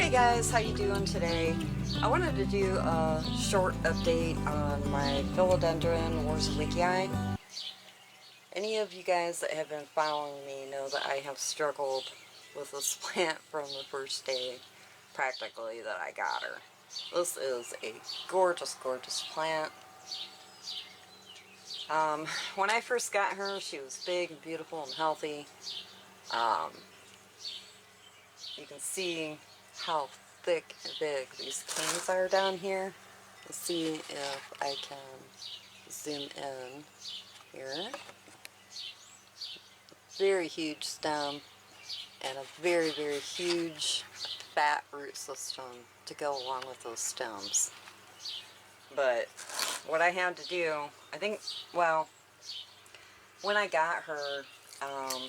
Hey guys, how you doing today? I wanted to do a short update on my Philodendron Warscewiczii. Any of you guys that have been following me know that I have struggled with this plant from the first day, practically, that I got her. This is a gorgeous, gorgeous plant. When I first got her, she was big and beautiful and healthy. You can see how thick and big these canes are down here. Let's see if I can zoom in here. Very huge stem and a very, very huge fat root system to go along with those stems. But what I had to do, I think, well, when I got her,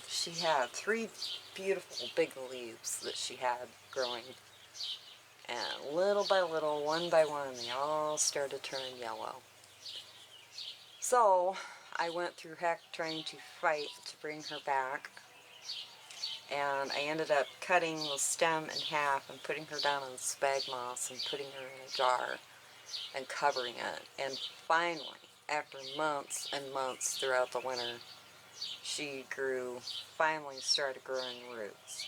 she had 3 beautiful big leaves that she had growing. And little by little, one by one, they all started turning yellow. So I went through heck trying to fight to bring her back. And I ended up cutting the stem in half and putting her down in spag moss and putting her in a jar and covering it. And finally, after months and months throughout the winter, she finally started growing roots,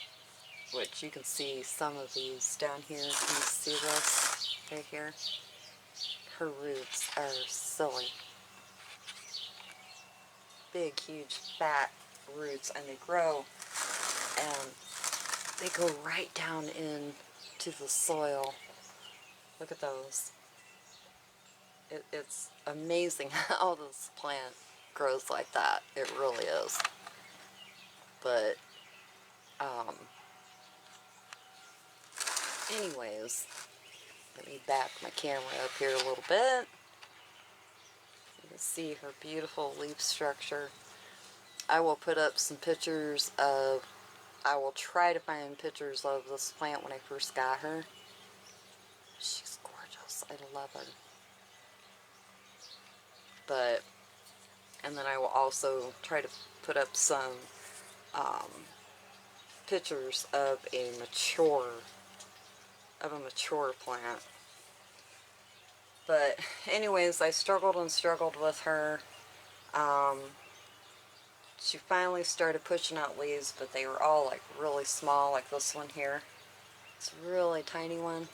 which you can see some of these down here. Can you see this right here? Her roots are silly. Big, huge, fat roots, and they grow and they go right down into the soil. Look at those. It's amazing how this plant grows like that. It really is. But anyways, let me back my camera up here a little bit. You can see her beautiful leaf structure. I will put up some pictures of, I will try to find pictures of this plant when I first got her. She's gorgeous. I love her. But, and then I will also try to put up some pictures of a mature plant. But anyways, I struggled and struggled with her. She finally started pushing out leaves, but they were all like really small, like this one here. It's a really tiny one.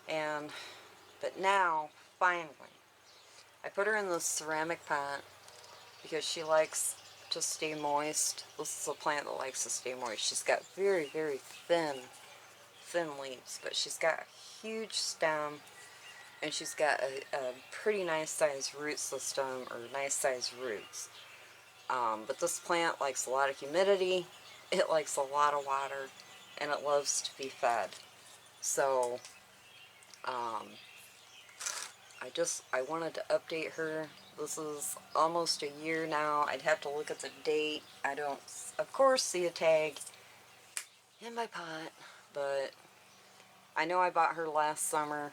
But now, finally, I put her in this ceramic pot because she likes to stay moist. This is a plant that likes to stay moist. She's got very, very thin leaves, but she's got a huge stem, and she's got a pretty nice sized root system, or nice sized roots. But this plant likes a lot of humidity, it likes a lot of water, and it loves to be fed. So, I wanted to update her. This is almost a year now. I'd have to look at the date. I don't, of course, see a tag in my pot, but I know I bought her last summer,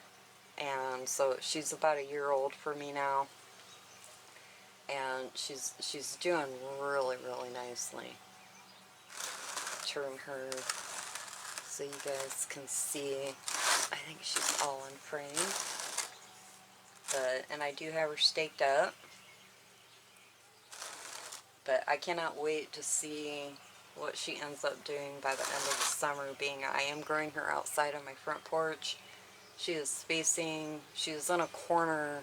and so she's about a year old for me now. And she's doing really, really nicely. Turn her so you guys can see. I think she's all in frame. And I do have her staked up. But I cannot wait to see what she ends up doing by the end of the summer, being I am growing her outside on my front porch. She is in a corner,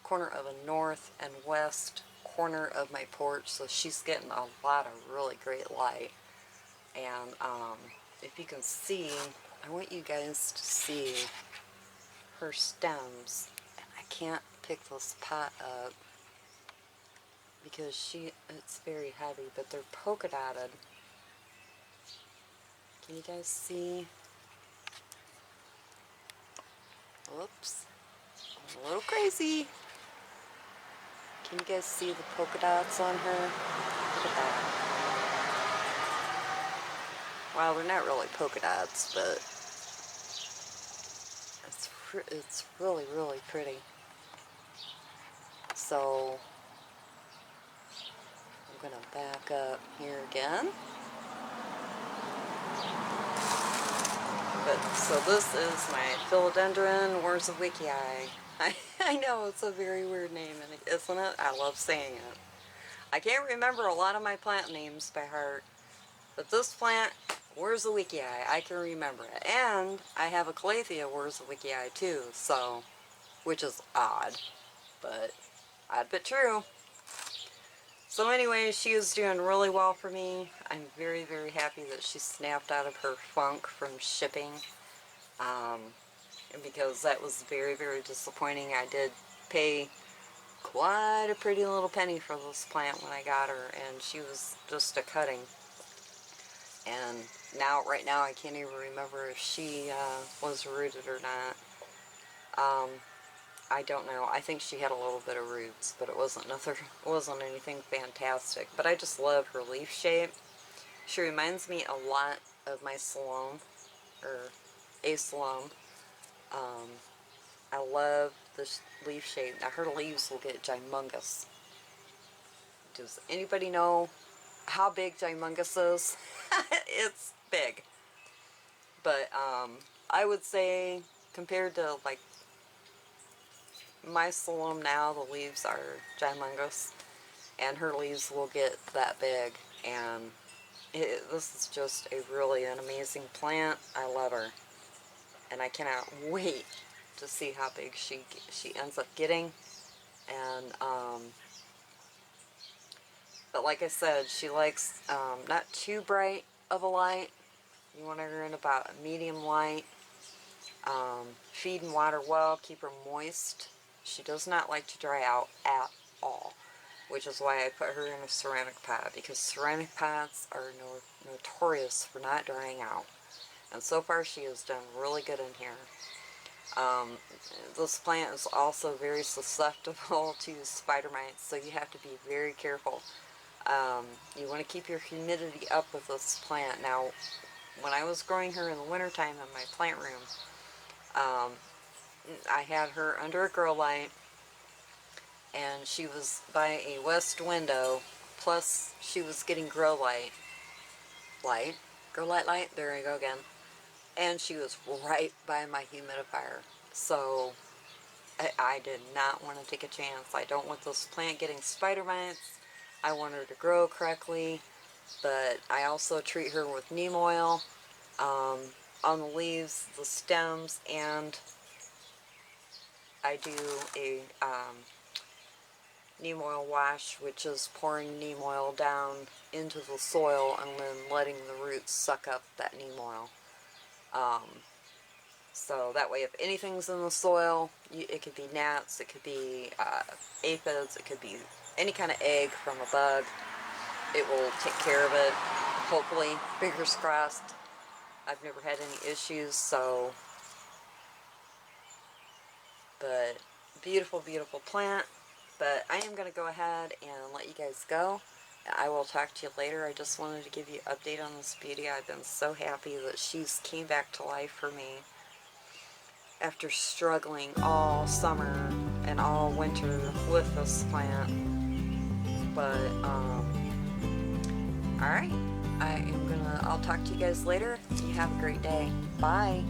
corner of a north and west corner of my porch, so she's getting a lot of really great light. And if you can see, I want you guys to see her stems. And I can't pick this pot up because it's very heavy, but they're polka dotted. Can you guys see? Whoops, I'm a little crazy. Can you guys see the polka dots on her? Look at that. Well, they're not really polka dots, but it's really, really pretty. So I'm going to back up here again. But, so this is my Philodendron Warscewiczii. I know it's a very weird name, isn't it? I love saying it. I can't remember a lot of my plant names by heart, but this plant, Warscewiczii, I can remember it. And I have a Calathea Warscewiczii too, so, which is odd, but true. So anyway, she is doing really well for me. I'm very, very happy that she snapped out of her funk from shipping. Because that was very, very disappointing. I did pay quite a pretty little penny for this plant when I got her, and she was just a cutting. And now, right now, I can't even remember if she was rooted or not. I don't know. I think she had a little bit of roots, but it wasn't anything fantastic. But I just love her leaf shape. She reminds me a lot of my Salome, or a Salome. I love this leaf shape. Now her leaves will get gymongous. Does anybody know how big gymongous is? It's big. But I would say compared to like my Salome now, the leaves are gymongous, and her leaves will get that big, and this is just an amazing plant. I love her, and I cannot wait to see how big she ends up getting. And but like I said, she likes not too bright of a light. You want her in about a medium light. Feed and water well, keep her moist. She does not like to dry out at all, which is why I put her in a ceramic pot, because ceramic pots are notorious for not drying out. And so far she has done really good in here. This plant is also very susceptible to spider mites, so you have to be very careful. You want to keep your humidity up with this plant. Now, when I was growing her in the wintertime in my plant room, I had her under a grow light, and she was by a west window, plus she was getting grow light, there you go again, and she was right by my humidifier. So I did not want to take a chance. I don't want this plant getting spider mites. I want her to grow correctly, but I also treat her with neem oil on the leaves, the stems, and I do a neem oil wash, which is pouring neem oil down into the soil and then letting the roots suck up that neem oil. So that way, if anything's in the soil, it could be gnats, it could be aphids, it could be any kind of egg from a bug, it will take care of it. Hopefully, fingers crossed. I've never had any issues, so. But beautiful, beautiful plant. But I am going to go ahead and let you guys go. I will talk to you later. I just wanted to give you an update on this beauty. I've been so happy that she's came back to life for me after struggling all summer and all winter with this plant. But alright, I'll talk to you guys later. You have a great day. Bye.